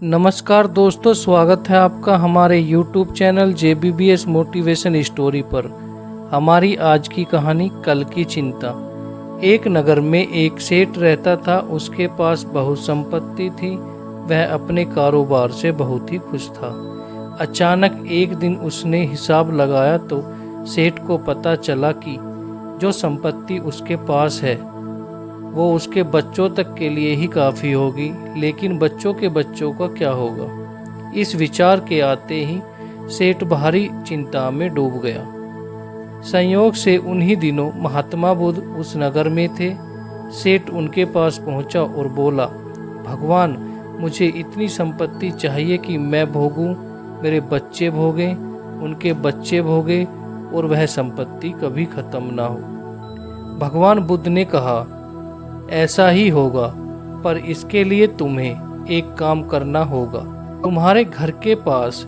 नमस्कार दोस्तों, स्वागत है आपका हमारे YouTube channel JBBS motivation story पर। हमारी आज की कहानी कल की चिंता। एक नगर में एक सेठ रहता था। उसके पास बहुत संपत्ति थी। वह अपने कारोबार से बहुत ही खुश था। अचानक एक दिन उसने हिसाब लगाया तो सेठ को पता चला कि जो संपत्ति उसके पास है वो उसके बच्चों तक के लिए ही काफ़ी होगी, लेकिन बच्चों के बच्चों का क्या होगा। इस विचार के आते ही सेठ भारी चिंता में डूब गया। संयोग से उन्हीं दिनों महात्मा बुद्ध उस नगर में थे। सेठ उनके पास पहुंचा और बोला, भगवान, मुझे इतनी संपत्ति चाहिए कि मैं भोगूं, मेरे बच्चे भोगें, उनके बच्चे भोगें और वह संपत्ति कभी खत्म ना हो। भगवान बुद्ध ने कहा, ऐसा ही होगा, पर इसके लिए तुम्हें एक काम करना होगा। तुम्हारे घर के पास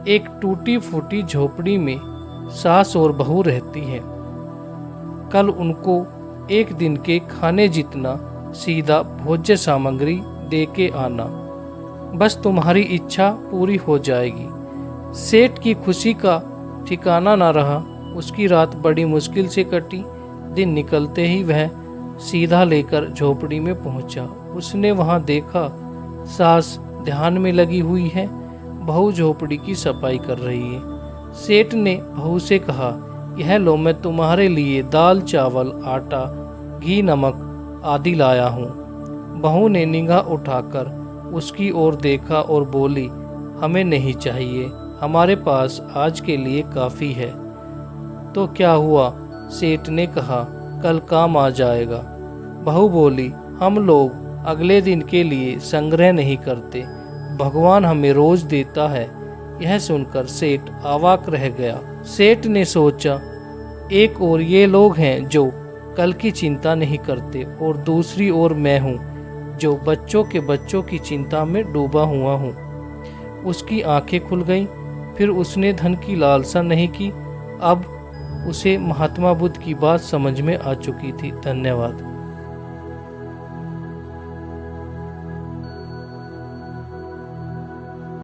एक टूटी फूटी झोपड़ी में सास और बहू रहती हैं। कल उनको एक दिन के खाने जितना सीधा भोज्य सामग्री दे के आना। बस तुम्हारी इच्छा पूरी हो जाएगी। सेठ की खुशी का ठिकाना न रहा। उसकी रात बड़ी मुश्किल से कटी। दिन निकलते ही वह सीधा लेकर झोपड़ी में पहुंचा। उसने वहां देखा सास ध्यान में लगी हुई है, बहू झोपड़ी की सफाई कर रही है। सेठ ने बहू से कहा, यह लो, मैं तुम्हारे लिए दाल, चावल, आटा, घी, नमक आदि लाया हूँ। बहू ने निगाह उठाकर उसकी ओर देखा और बोली, हमें नहीं चाहिए, हमारे पास आज के लिए काफ़ी है। तो क्या हुआ? सेठ ने कहा, कल काम आ जाएगा। बहू बोली, हम लोग अगले दिन के लिए संग्रह नहीं करते, भगवान हमें रोज देता है। यह सुनकर सेठ अवाक रह गया। सेठ ने सोचा, एक ओर ये लोग हैं जो कल की चिंता नहीं करते और दूसरी ओर मैं हूँ जो बच्चों के बच्चों की चिंता में डूबा हुआ हूँ। उसकी आंखें खुल गईं। फिर उसने धन की लालसा नहीं की। अब उसे महात्मा बुद्ध की बात समझ में आ चुकी थी। धन्यवाद।